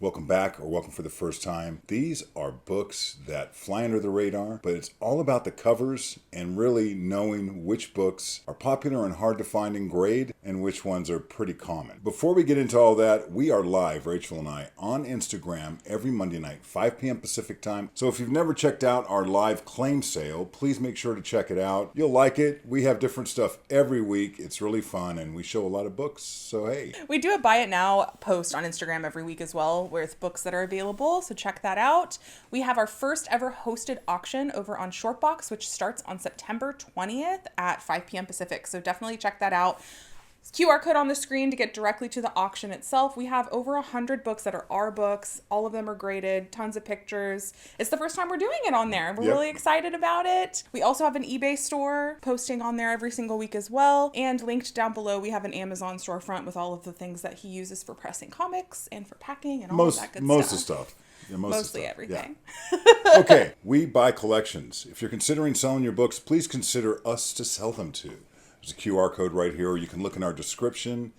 welcome back or welcome for the first time. These are books that fly under the radar, but it's all about the covers and really knowing which books are popular and hard to find in grade and which ones are pretty common. Before we get into all that, we are live, Rachel and I, on Instagram every Monday night, 5 p.m. Pacific time. So if you've never checked out our live claim sale, please make sure to check it out. You'll like it. We have different stuff every week. It's really fun and we show a lot of books. So hey. We do a buy it now post on Instagram every week as well with books that are available. So check that out. We have our first ever hosted auction over on Shortboxed, which starts on September 20th at 5 p.m. Pacific. So definitely check that out. QR code on the screen to get directly to the auction itself. We have over 100 books that are our books. All of them are graded, tons of pictures. It's the first time we're doing it on there. We're really excited about it. We also have an eBay store posting on there every single week as well. And linked down below, we have an Amazon storefront with all of the things that he uses for pressing comics and for packing and all of that good stuff. Most of the stuff. Yeah, Mostly everything. Yeah. Okay, we buy collections. If you're considering selling your books, please consider us to sell them to. There's a QR code right here, or you can look in our description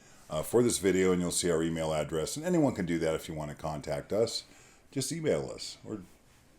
for this video and you'll see our email address. And anyone can do that if you want to contact us. Just email us or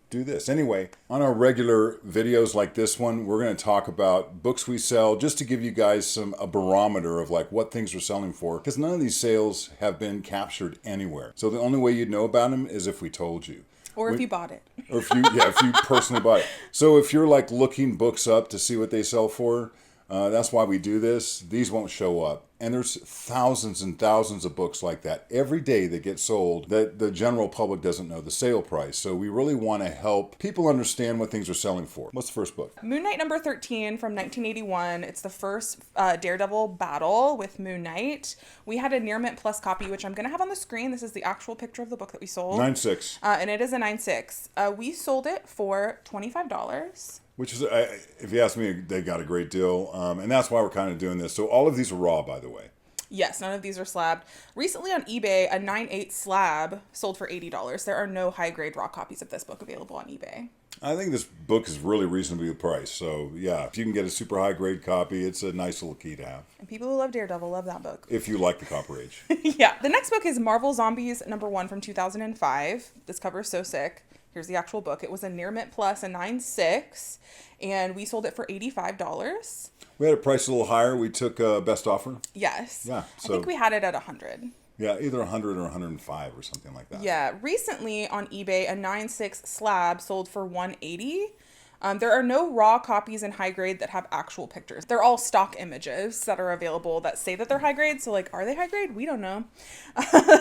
do this. Anyway, on our regular videos like this one, we're going to talk about books we sell just to give you guys a barometer of like what things we're selling for, because none of these sales have been captured anywhere. So the only way you'd know about them is if we told you. Or if you bought it. Or if you personally bought it. So if you're like looking books up to see what they sell for, that's why we do this. These won't show up. And there's thousands and thousands of books like that every day that get sold that the general public doesn't know the sale price. So we really want to help people understand what things are selling for. What's the first book? Moon Knight number 13 from 1981. It's the first Daredevil battle with Moon Knight. We had a Near Mint Plus copy, which I'm going to have on the screen. This is the actual picture of the book that we sold. 9.6. And it is a 9.6. We sold it for $25. Which is, if you ask me, they got a great deal. And that's why we're kind of doing this. So all of these are raw, by the way. Yes, none of these are slabbed. Recently on eBay, a 9.8 slab sold for $80. There are no high-grade raw copies of this book available on eBay. I think this book is really reasonably priced. So yeah, if you can get a super high-grade copy, it's a nice little key to have. And people who love Daredevil love that book. If you like the Copper Age. Yeah. The next book is Marvel Zombies number 1 from 2005. This cover is so sick. Here's the actual book. It was a Near Mint Plus, a 9.6, and we sold it for $85. We had a price a little higher. We took best offer. Yes. Yeah. So, I think we had it at 100. Yeah, either 100 or 105 or something like that. Yeah. Recently on eBay, a 9.6 slab sold for $180. There are no raw copies in high grade that have actual pictures. They're all stock images that are available that say that they're high grade. So like, are they high grade? We don't know.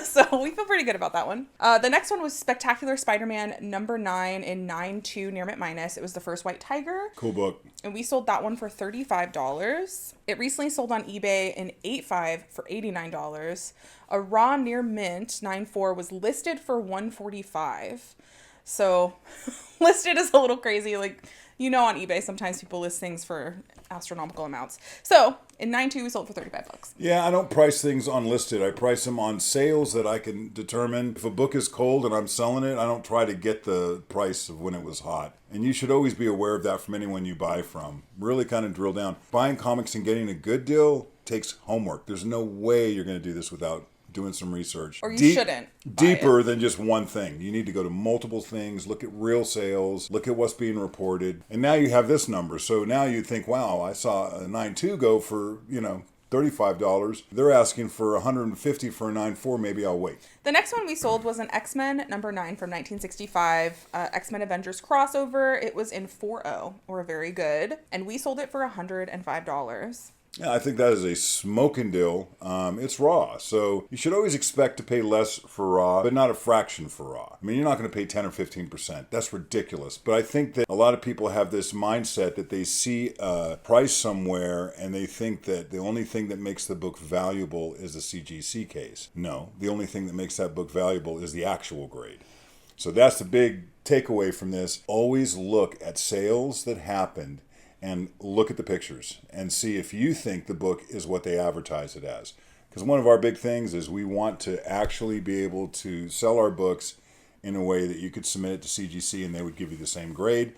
So we feel pretty good about that one. The next one was Spectacular Spider-Man number 9 in 9.2 Near Mint Minus. It was the first White Tiger. Cool book. And we sold that one for $35. It recently sold on eBay in 8.5 for $89. A raw Near Mint 9.4 was listed for $145. So listed is a little crazy. Like, you know, on eBay, sometimes people list things for astronomical amounts. So in 9.2, we sold for $35. Yeah, I don't price things unlisted. I price them on sales that I can determine. If a book is cold and I'm selling it, I don't try to get the price of when it was hot. And you should always be aware of that from anyone you buy from. Really kind of drill down. Buying comics and getting a good deal takes homework. There's no way you're going to do this without doing some research. Or you shouldn't. Deeper than just one thing. You need to go to multiple things, look at real sales, look at what's being reported. And now you have this number. So now you think, wow, I saw a 9.2 go for, $35. They're asking for $150 for a 9.4. Maybe I'll wait. The next one we sold was an X-Men number 9 from 1965. X-Men Avengers crossover. It was in 4.0, or very good. And we sold it for $105. Yeah, I think that is a smoking deal. It's raw, so you should always expect to pay less for raw, but not a fraction for raw. I mean, you're not going to pay 10 or 15%. That's ridiculous. But I think that a lot of people have this mindset that they see a price somewhere and they think that the only thing that makes the book valuable is the CGC case. No, the only thing that makes that book valuable is the actual grade. So that's the big takeaway from this. Always look at sales that happened and look at the pictures and see if you think the book is what they advertise it as. Because one of our big things is we want to actually be able to sell our books in a way that you could submit it to CGC and they would give you the same grade.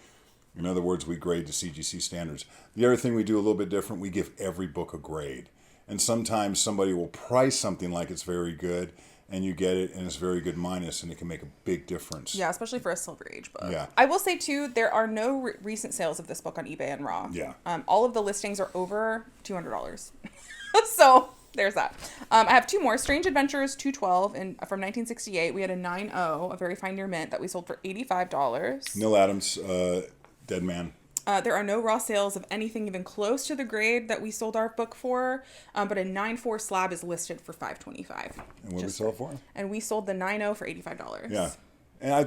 In other words, we grade to CGC standards. The other thing we do a little bit different, we give every book a grade. And sometimes somebody will price something like it's very good, and you get it, and it's very good minus, and it can make a big difference. Yeah, especially for a Silver Age book. Yeah. I will say, too, there are no recent sales of this book on eBay and Raw. Yeah. All of the listings are over $200. So there's that. I have two more. Strange Adventures 212 from 1968. We had a 9.0, a very fine near mint, that we sold for $85. Neil Adams, Dead Man. There are no raw sales of anything even close to the grade that we sold our book for, but a 9.4 slab is listed for $525. And what did we sell it for? And we sold the 9.0 for $85. Yeah. And I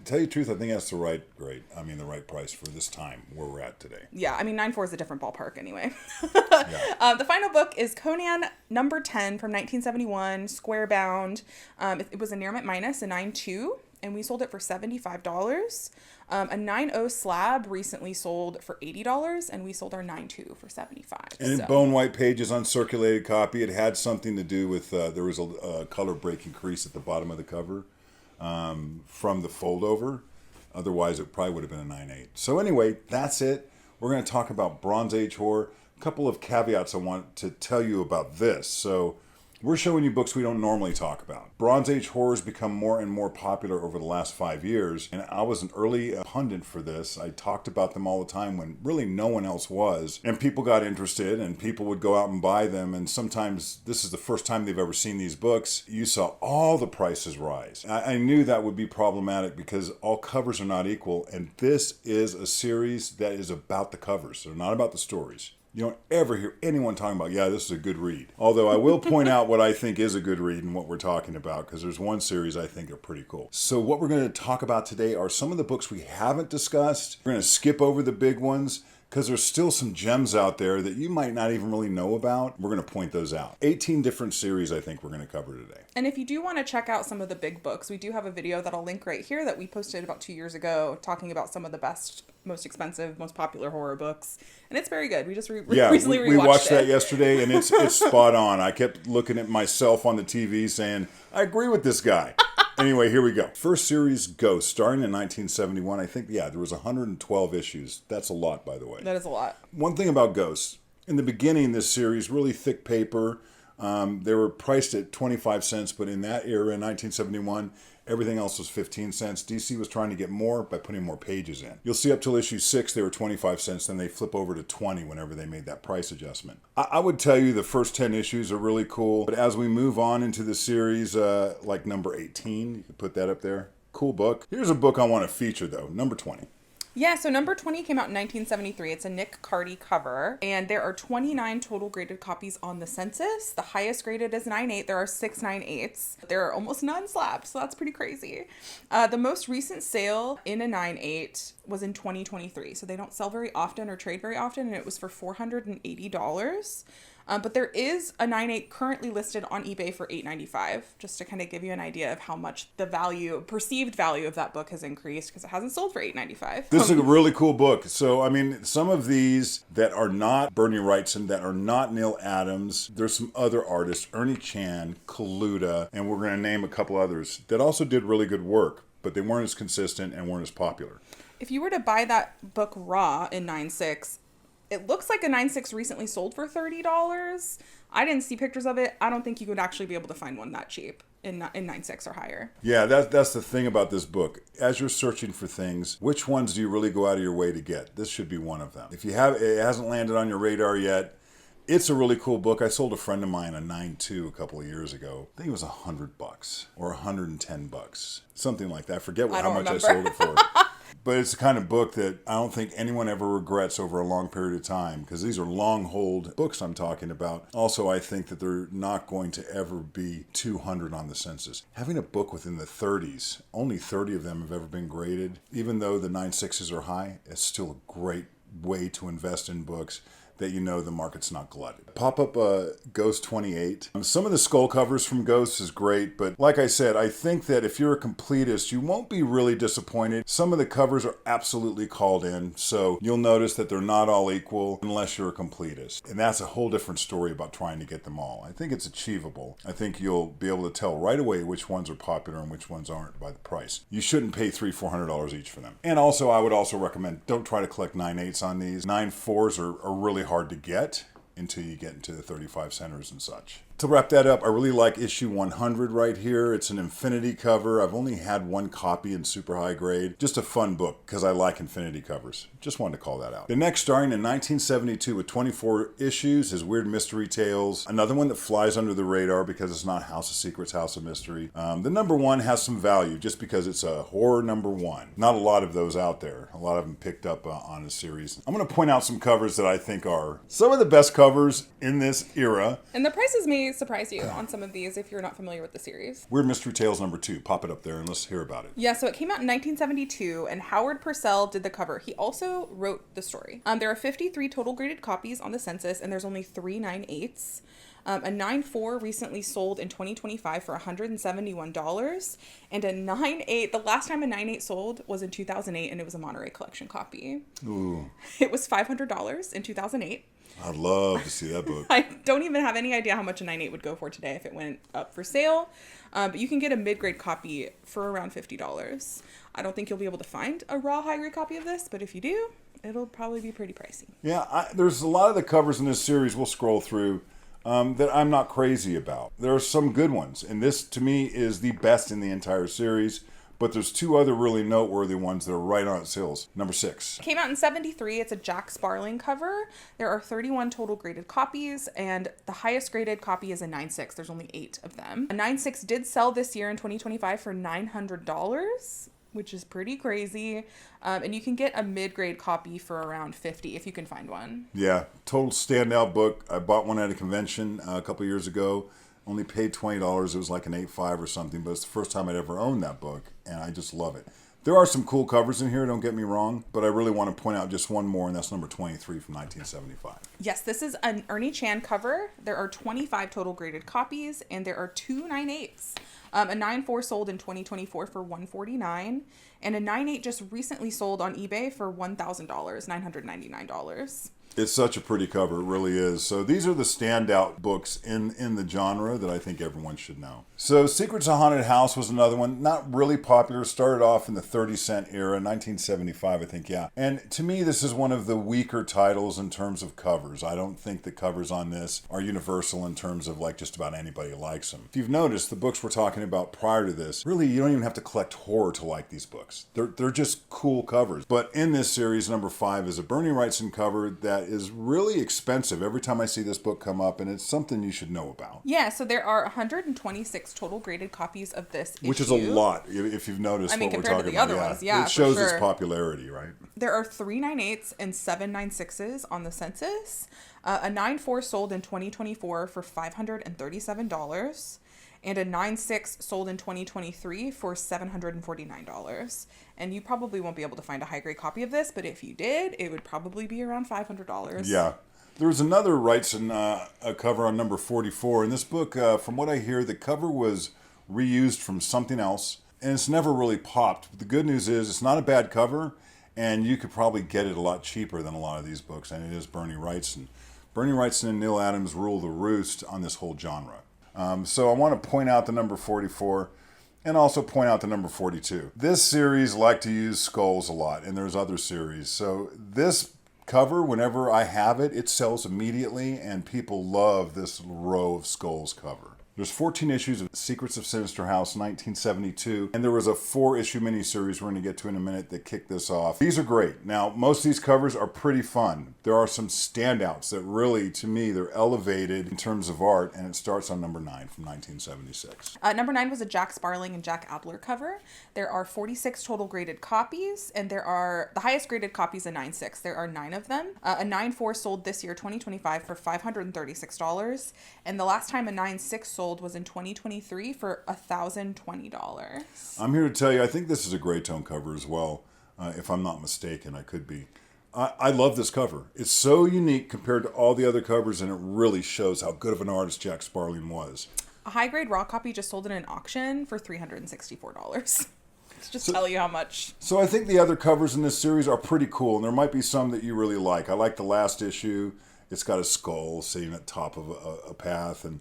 tell you the truth, I think that's the right grade. I mean, the right price for this time where we're at today. Yeah, I mean, 9.4 is a different ballpark anyway. Yeah. The final book is Conan number 10 from 1971, square bound. It was a near mint minus, a 9.2. And we sold it for $75. A 9.0 slab recently sold for $80, and we sold our 9.2 for $75. And in bone white pages, uncirculated copy. It had something to do with there was a color breaking crease at the bottom of the cover from the fold over. Otherwise, it probably would have been a 9.8. So anyway, that's it. We're going to talk about Bronze Age horror. A couple of caveats I want to tell you about this. So we're showing you books we don't normally talk about. Bronze Age horror has become more and more popular over the last 5 years, and I was an early pundit for this. I talked about them all the time when really no one else was, and people got interested, and people would go out and buy them, and sometimes this is the first time they've ever seen these books. You saw all the prices rise. I knew that would be problematic because all covers are not equal, and this is a series that is about the covers. They're not about the stories. You don't ever hear anyone talking about, yeah, this is a good read. Although I will point out what I think is a good read and what we're talking about, because there's one series I think are pretty cool. So what we're going to talk about today are some of the books we haven't discussed. We're going to skip over the big ones, because there's still some gems out there that you might not even really know about. We're going to point those out. 18 different series I think we're going to cover today. And if you do want to check out some of the big books, we do have a video that I'll link right here that we posted about 2 years ago talking about some of the best, most expensive, most popular horror books. And it's very good. We just recently rewatched we watched it. that yesterday, and it's spot on. I kept looking at myself on the TV saying, I agree with this guy. Anyway, here we go. First series, Ghost, starting in 1971. I think, there was 112 issues. That's a lot, by the way. That is a lot. One thing about Ghost, in the beginning, this series, really thick paper. They were priced at 25 cents, but in that era, in 1971, everything else was 15 cents. DC was trying to get more by putting more pages in. You'll see up till issue 6, they were 25 cents. Then they flip over to 20 whenever they made that price adjustment. I would tell you the first 10 issues are really cool. But as we move on into the series, like number 18, you could put that up there. Cool book. Here's a book I want to feature, though. Number 20. Yeah, so number 20 came out in 1973. It's a Nick Cardy cover, and there are 29 total graded copies on the census. The highest graded is 9.8. There are 6 9.8s. There are almost none slabs, so that's pretty crazy. The most recent sale in a 9.8 was in 2023, so they don't sell very often or trade very often, and it was for $480. But there is a 9.8 currently listed on eBay for $8.95, just to kind of give you an idea of how much the perceived value of that book has increased, because it hasn't sold for $8.95. This is a really cool book. So, I mean, some of these that are not Bernie Wrightson, that are not Neil Adams, there's some other artists, Ernie Chan, Kaluta, and we're going to name a couple others that also did really good work, but they weren't as consistent and weren't as popular. If you were to buy that book raw in 9.6, it looks like a 9.6 recently sold for $30. I didn't see pictures of it. I don't think you would actually be able to find one that cheap in 9.6 or higher. Yeah, that's the thing about this book. As you're searching for things, which ones do you really go out of your way to get? This should be one of them. If it hasn't landed on your radar yet, it's a really cool book. I sold a friend of mine a 9.2 a couple of years ago. I think it was $100 or $110, something like that. I forget how much I sold it for. But it's the kind of book that I don't think anyone ever regrets over a long period of time, because these are long hold books I'm talking about. Also, I think that they're not going to ever be 200 on the census. Having a book within the 30s, only 30 of them have ever been graded. Even though the 9.6s are high, it's still a great way to invest in books that you know the market's not glutted. Pop up Ghost 28. Some of the skull covers from Ghost is great, but like I said, I think that if you're a completist, you won't be really disappointed. Some of the covers are absolutely called in, so you'll notice that they're not all equal unless you're a completist. And that's a whole different story about trying to get them all. I think it's achievable. I think you'll be able to tell right away which ones are popular and which ones aren't by the price. You shouldn't pay $300-400 each for them. And also, I would also recommend, don't try to collect 9.8s on these. 9.4s are really hard to get until you get into the 35 centers and such. To wrap that up, I really like issue 100 right here. It's an infinity cover. I've only had one copy in super high grade. Just a fun book because I like infinity covers. Just wanted to call that out. The next, starting in 1972 with 24 issues, is Weird Mystery Tales. Another one that flies under the radar because it's not House of Secrets, House of Mystery. The number one has some value just because it's a horror number one. Not a lot of those out there. A lot of them picked up on a series. I'm going to point out some covers that I think are some of the best covers in this era. And the prices may surprise you on some of these if you're not familiar with the series. Weird Mystery Tales number 2. Pop it up there and let's hear about it. Yeah, so it came out in 1972, and Howard Purcell did the cover. He also wrote the story. There are 53 total graded copies on the census, and there's only 3 9/8. A 9.4 recently sold in 2025 for $171, and a 9.8, the last time a 9.8 sold was in 2008, and it was a Monterey Collection copy. Ooh. It was $500 in 2008. I'd love to see that book. I don't even have any idea how much a 9.8 would go for today if it went up for sale. But you can get a mid-grade copy for around $50. I don't think you'll be able to find a raw high-grade copy of this, but if you do, it'll probably be pretty pricey. Yeah, there's a lot of the covers in this series we'll scroll through that I'm not crazy about. There are some good ones, and this, to me, is the best in the entire series. But there's 2 other really noteworthy ones that are right on its heels. Number 6. Came out in 73. It's a Jack Sparling cover. There are 31 total graded copies, and the highest graded copy is a 9.6. There's only 8 of them. A 9.6 did sell this year in 2025 for $900, which is pretty crazy. And you can get a mid-grade copy for around $50 if you can find one. Yeah, total standout book. I bought one at a convention a couple years ago. Only paid $20. It was like an 8.5 or something, but it's the first time I'd ever owned that book, and I just love it. There are some cool covers in here, don't get me wrong, but I really want to point out just one more, and that's number 23 from 1975. Yes, this is an Ernie Chan cover. There are 25 total graded copies, and there are 2 9.8s. A 9.4 sold in 2024 for $149, and a 9.8 just recently sold on eBay for $1,000, $999. It's such a pretty cover, it really is. So these are the standout books in the genre that I think everyone should know. So Secrets of Haunted House was another one, not really popular, started off in the 30-cent era, 1975 I think, yeah. And to me this is one of the weaker titles in terms of covers. I don't think the covers on this are universal in terms of like just about anybody likes them. If you've noticed, the books we're talking about prior to this, really you don't even have to collect horror to like these books. They're just cool covers. But in this series, number 5 is a Bernie Wrightson cover that is really expensive every time I see this book come up, and it's something you should know about. Yeah, so there are 126 total graded copies of this issue. Which is a lot, if you've noticed what we're talking about. Compared to the other ones, yeah, it shows for sure. its popularity, right? There are 3 9.8s and 7 9.6s on the census. A 9.4 sold in 2024 for $537. And a 9.6 sold in 2023 for $749. And you probably won't be able to find a high-grade copy of this, but if you did, it would probably be around $500. Yeah. There was another Wrightson a cover on number 44. In this book, from what I hear, the cover was reused from something else, and it's never really popped. But the good news is it's not a bad cover, and you could probably get it a lot cheaper than a lot of these books, and it is Bernie Wrightson. Bernie Wrightson and Neil Adams rule the roost on this whole genre. So I want to point out the number 44 and also point out the number 42. This series like to use skulls a lot, and there's other series. So this cover, whenever I have it, it sells immediately, and people love this row of skulls cover. There's 14 issues of Secrets of Sinister House, 1972, and there was a 4-issue miniseries we're going to get to in a minute that kicked this off. These are great. Now, most of these covers are pretty fun. There are some standouts that really, to me, they're elevated in terms of art, and it starts on number 9 from 1976. Number 9 was a Jack Sparling and Jack Adler cover. There are 46 total graded copies, and the highest graded copy is a 9.6. There are 9 of them. A 9.4 sold this year, 2025, for $536, and the last time a 9.6 sold was in 2023 for $1,020. I'm here to tell you, I think this is a gray tone cover as well. If I'm not mistaken, I could be. I love this cover. It's so unique compared to all the other covers, and it really shows how good of an artist Jack Sparling was. A high-grade raw copy just sold in an auction for $364. Just tell you how much. So I think the other covers in this series are pretty cool, and there might be some that you really like. I like the last issue. It's got a skull sitting at the top of a path, and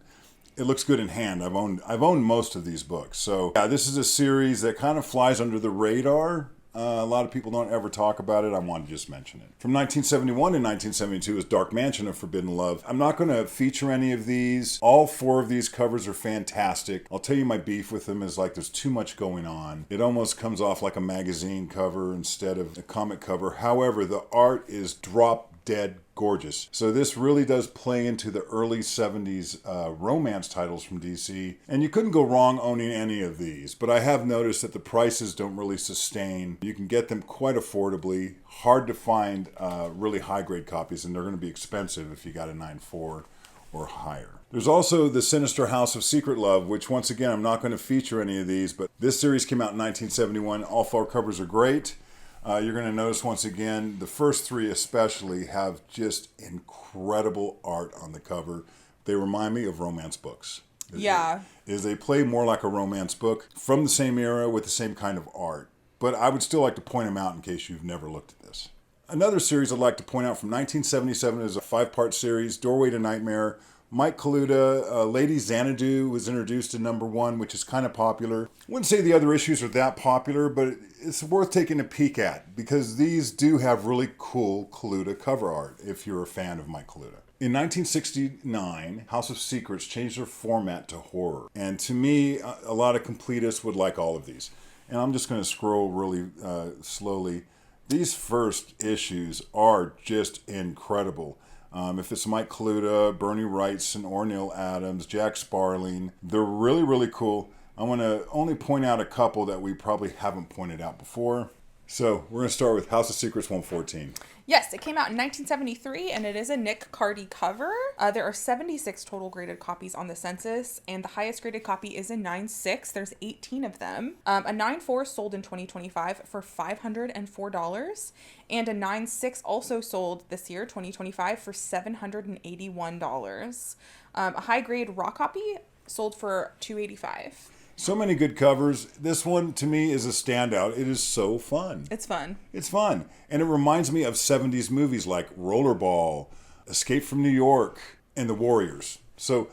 it looks good in hand. I've owned most of these books. So yeah, this is a series that kind of flies under the radar A lot of people don't ever talk about it. I wanted to just mention it. From 1971 to 1972 is Dark Mansion of Forbidden Love. I'm not going to feature any of these. All 4 of these covers are fantastic. I'll tell you my beef with them is like there's too much going on. It almost comes off like a magazine cover instead of a comic cover. However, the art is drop dead gorgeous. So this really does play into the early 70s romance titles from DC. And you couldn't go wrong owning any of these. But I have noticed that the prices don't really sustain. You can get them quite affordably. Hard to find really high-grade copies, and they're going to be expensive if you got a 9.4 or higher. There's also the Sinister House of Secret Love, which once again, I'm not going to feature any of these, but this series came out in 1971. All 4 covers are great. You're going to notice once again, the first 3 especially have just incredible art on the cover. They remind me of romance books. Yeah. They play more like a romance book from the same era with the same kind of art. But I would still like to point them out in case you've never looked at this. Another series I'd like to point out from 1977 is a 5-part series, Doorway to Nightmare. Mike Kaluta, Lady Xanadu was introduced in #1, which is kind of popular. Wouldn't say the other issues are that popular, but it's worth taking a peek at because these do have really cool Kaluta cover art if you're a fan of Mike Kaluta. In 1969, House of Secrets changed their format to horror. And to me, a lot of completists would like all of these. And I'm just going to scroll really slowly. These first issues are just incredible. If it's Mike Kaluta, Bernie Wrightson, Ornil Adams, Jack Sparling, they're really, really cool. I want to only point out a couple that we probably haven't pointed out before. So we're going to start with House of Secrets 114. Yes, it came out in 1973, and it is a Nick Cardy cover. There are 76 total graded copies on the census, and the highest graded copy is a 9.6. There's 18 of them. A 9.4 sold in 2025 for $504, and a 9.6 also sold this year, 2025, for $781. A high-grade raw copy sold for $285. So many good covers. This one, to me, is a standout. It is so fun. It's fun. It's fun. And it reminds me of 70s movies like Rollerball, Escape from New York, and The Warriors. So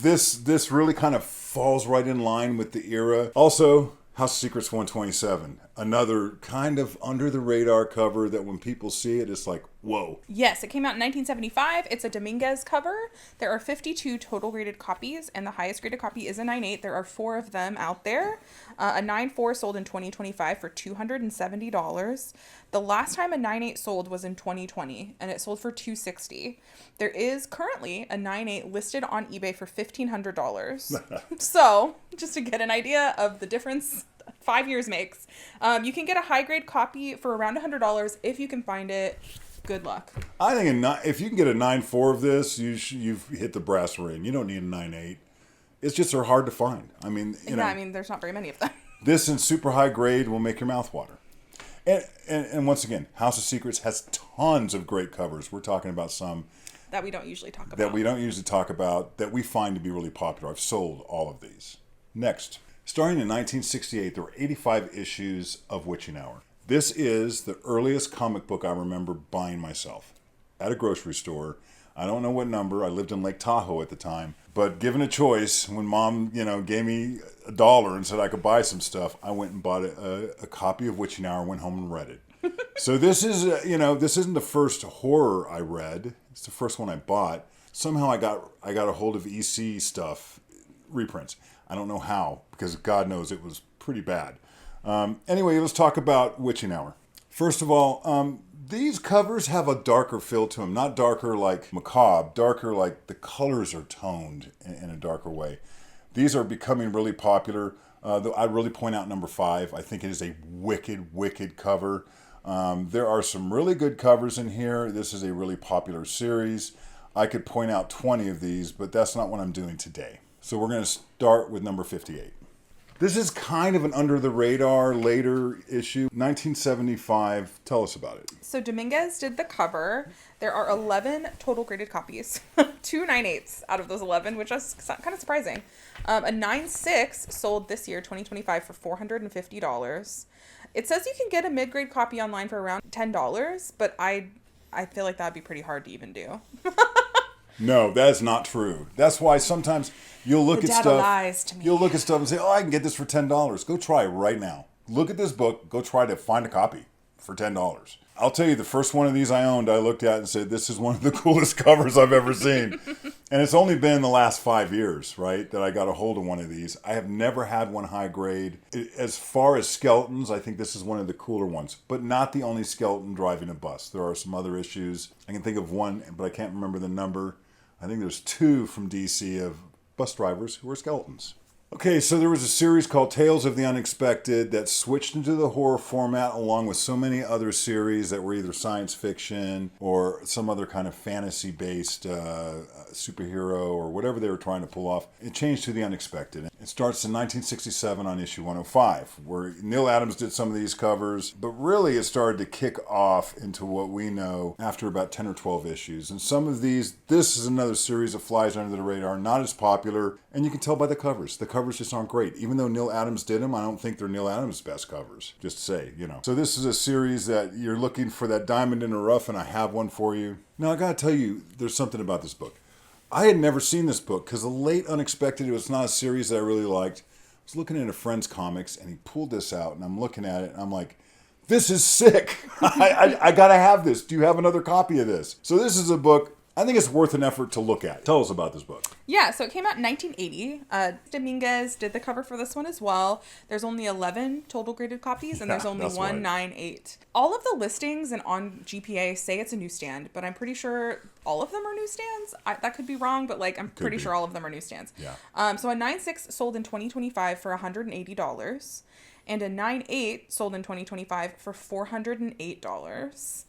this really kind of falls right in line with the era. Also, House of Secrets 127. Another kind of under-the-radar cover that when people see it, it's like, whoa. Yes, it came out in 1975. It's a Dominguez cover. There are 52 total graded copies, and the highest graded copy is a 9.8. There are 4 of them out there. A 9.4 sold in 2025 for $270. The last time a 9.8 sold was in 2020, and it sold for $260. There is currently a 9.8 listed on eBay for $1,500. So, just to get an idea of the difference 5 years makes. You can get a high-grade copy for around $100 if you can find it. Good luck. I think if you can get a 9.4 of this, you've hit the brass ring. You don't need a 9.8. It's just they're hard to find. I mean, you know, there's not very many of them. This in super high grade will make your mouth water. And once again, House of Secrets has tons of great covers. We're talking about some that we don't usually talk about. That we find to be really popular. I've sold all of these. Next. Starting in 1968, there were 85 issues of Witching Hour. This is the earliest comic book I remember buying myself at a grocery store. I don't know what number. I lived in Lake Tahoe at the time. But given a choice, when Mom, gave me $1 and said I could buy some stuff, I went and bought a copy of Witching Hour and went home and read it. So this is, this isn't the first horror I read. It's the first one I bought. Somehow I got a hold of EC stuff, reprints. I don't know how, because God knows it was pretty bad. Anyway, let's talk about Witching Hour. First of all, these covers have a darker feel to them. Not darker like macabre, darker like the colors are toned in a darker way. These are becoming really popular. Though I'd really point out number 5. I think it is a wicked, wicked cover. There are some really good covers in here. This is a really popular series. I could point out 20 of these, but that's not what I'm doing today. So we're going to start with number 58. This is kind of an under-the-radar later issue, 1975. Tell us about it. So Dominguez did the cover. There are 11 total graded copies. 2 9.8s out of those 11, which is kind of surprising. A 9.6 sold this year, 2025, for $450. It says you can get a mid-grade copy online for around $10, but I feel like that would be pretty hard to even do. No, that's not true. That's why sometimes you'll look at stuff. Lies to me. You'll look at stuff and say, "Oh, I can get this for $10." Go try it right now. look at this book, go try to find a copy for $10. I'll tell you, the first one of these I owned, I looked at and said, this is one of the coolest covers I've ever seen. And it's only been the last 5 years, right, that I got a hold of one of these. I have never had one high grade. As far as skeletons, I think this is one of the cooler ones, but not the only skeleton driving a bus. There are some other issues. I can think of one, but I can't remember the number. I think there's 2 from DC of bus drivers who are skeletons. Okay, so there was a series called Tales of the Unexpected that switched into the horror format along with so many other series that were either science fiction or some other kind of fantasy-based superhero or whatever they were trying to pull off. It changed to the unexpected. It starts in 1967 on issue 105, where Neil Adams did some of these covers, but really it started to kick off into what we know after about 10 or 12 issues. And some of these, this is another series that flies under the radar, not as popular, and you can tell by the covers. The covers just aren't great. Even though Neil Adams did them, I don't think they're Neil Adams' best covers. Just to say, you know. So this is a series that you're looking for that diamond in the rough, and I have one for you. Now, I gotta tell you, there's something about this book. I had never seen this book because The Late Unexpected, it was not a series that I really liked. I was looking at a friend's comics, and he pulled this out, and I'm looking at it, and I'm like, this is sick. I gotta have this. Do you have another copy of this? So this is a book I think it's worth an effort to look at. Tell us about this book. Yeah, so it came out in 1980. Dominguez did the cover for this one as well. There's only 11 total graded copies, and there's only 198. All of the listings and on GPA say it's a newsstand, but I'm pretty sure all of them are newsstands. That could be wrong, but I'm pretty sure all of them are newsstands. Yeah. So a 9.6 sold in 2025 for $180, and a 9.8 sold in 2025 for $408.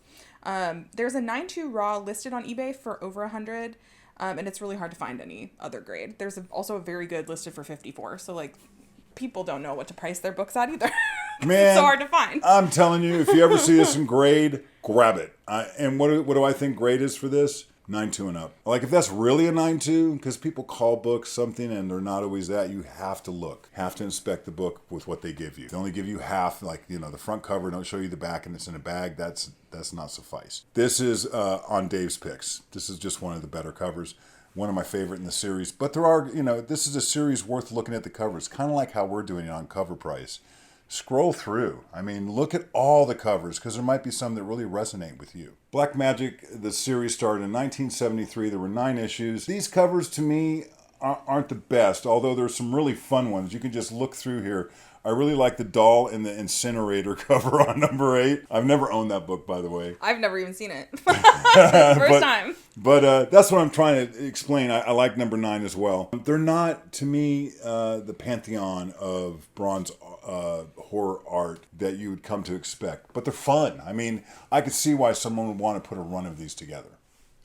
There's a 9.2 raw listed on eBay for over 100, and it's really hard to find any other grade. There's also a very good listed for 54. So people don't know what to price their books at either. Man, it's so hard to find. I'm telling you, if you ever see this in grade, grab it. And what do I think grade is for this? 9.2 and up. If that's really a 9.2, because people call books something and they're not always that, you have to look. Have to inspect the book with what they give you. They only give you half, the front cover, don't show you the back and it's in a bag. That's not suffice. This is on Dave's picks. This is just one of the better covers. One of my favorite in the series. But there are, this is a series worth looking at the covers. Kind of like how we're doing it on Cover Price. Scroll through. Look at all the covers because there might be some that really resonate with you. Black Magic, the series started in 1973. There were 9 issues. These covers, to me, aren't the best, although there's some really fun ones. You can just look through here. I really like the doll in the incinerator cover on number 8. I've never owned that book, by the way. I've never even seen it. First time. But that's what I'm trying to explain. I like number 9 as well. They're not, to me, the pantheon of bronze horror art that you would come to expect. But they're fun. I could see why someone would want to put a run of these together.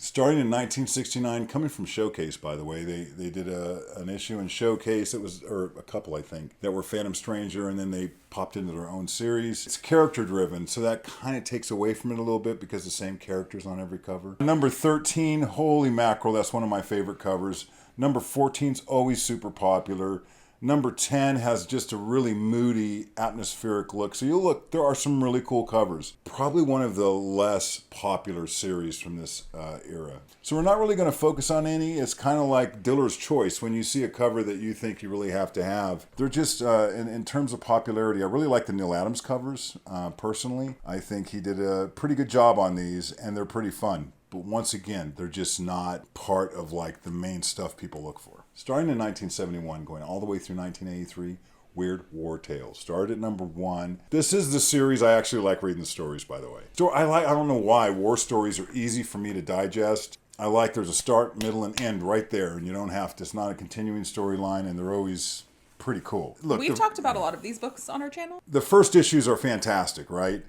Starting in 1969, coming from Showcase, by the way, they did an issue in Showcase. It was, or a couple, I think, that were Phantom Stranger, and then they popped into their own series. It's character-driven, so that kind of takes away from it a little bit because the same characters on every cover. Number 13, holy mackerel, that's one of my favorite covers. Number 14's always super popular. Number 10 has just a really moody, atmospheric look. So you'll look, there are some really cool covers. Probably one of the less popular series from this era. So we're not really going to focus on any. It's kind of like Diller's Choice. When you see a cover that you think you really have to have, they're just, in terms of popularity, I really like the Neil Adams covers, personally. I think he did a pretty good job on these, and they're pretty fun. But once again, they're just not part of the main stuff people look for. Starting in 1971, going all the way through 1983, Weird War Tales. Started at number 1. This is the series I actually like reading the stories, by the way. So I don't know why, war stories are easy for me to digest. There's a start, middle, and end right there, and you don't have to, it's not a continuing storyline, and they're always pretty cool. Look, we've talked about a lot of these books on our channel. The first issues are fantastic, right?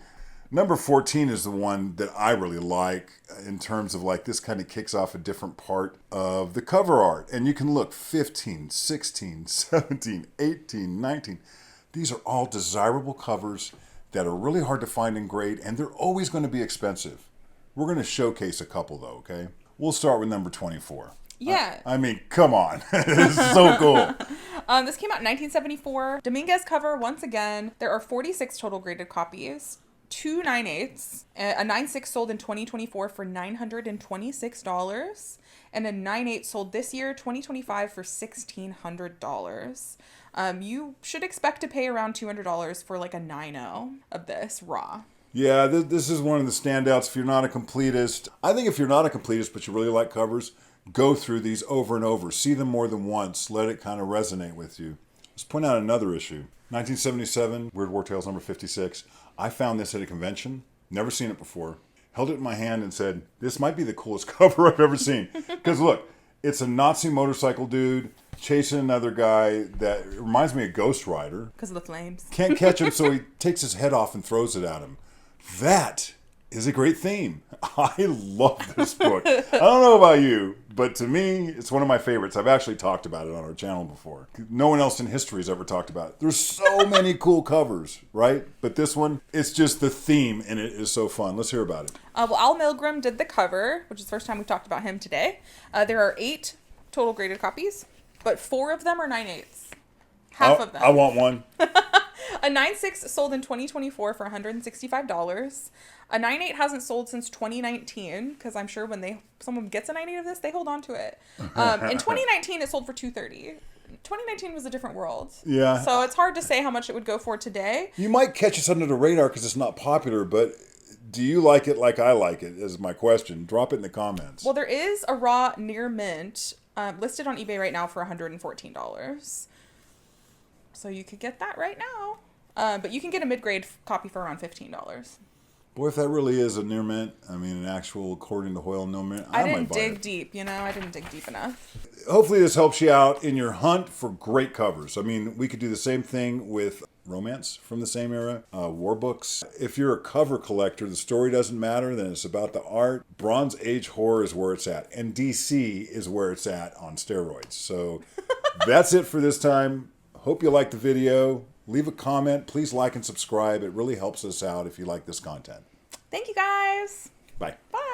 Number 14 is the one that I really like in terms of this kind of kicks off a different part of the cover art. And you can look 15, 16, 17, 18, 19. These are all desirable covers that are really hard to find in grade, and they're always going to be expensive. We're going to showcase a couple though, okay? We'll start with number 24. Yeah. Come on. This is so cool. This came out in 1974. Dominguez cover, once again. There are 46 total graded copies. 2 9/8. A 9/6 sold in 2024 for $926. And a 9/8 sold this year, 2025, for $1,600. You should expect to pay around $200 for like a 9/0 of this raw. Yeah, this is one of the standouts if you're not a completist. I think if you're not a completist but you really like covers, go through these over and over. See them more than once. Let it kind of resonate with you. Let's point out another issue. 1977, Weird War Tales number 56. I found this at a convention. Never seen it before. Held it in my hand and said, this might be the coolest cover I've ever seen. Because look, it's a Nazi motorcycle dude chasing another guy that reminds me of Ghost Rider. Because of the flames. Can't catch him, so he takes his head off and throws it at him. That is a great theme. I love this book. I don't know about you, but to me, it's one of my favorites. I've actually talked about it on our channel before. No one else in history has ever talked about it. There's so many cool covers, right? But this one, it's just the theme, and it is so fun. Let's hear about it. Well, Al Milgrom did the cover, which is the first time we've talked about him today. There are 8 total graded copies, but 4 of them are 9/8. Half of them. I want one. A 9/6 sold in 2024 for $165. A 9/8 hasn't sold since 2019, because I'm sure when someone gets a 9/8 of this, they hold on to it. In 2019, it sold for $230. 2019 was a different world. Yeah. So it's hard to say how much it would go for today. You might catch us under the radar because it's not popular, but do you like it like I like it, is my question. Drop it in the comments. Well, there is a raw near mint listed on eBay right now for $114. So you could get that right now. But you can get a mid-grade copy for around $15. Boy, if that really is a near mint, I mean, an actual, according to Hoyle, no mint, I might didn't buy dig it. deep, I didn't dig deep enough. Hopefully this helps you out in your hunt for great covers. I mean, we could do the same thing with romance from the same era, war books. If you're a cover collector, the story doesn't matter, then it's about the art. Bronze Age horror is where it's at, and DC is where it's at on steroids. So that's it for this time. Hope you liked the video. Leave a comment. Please like and subscribe. It really helps us out if you like this content. Thank you, guys. Bye. Bye.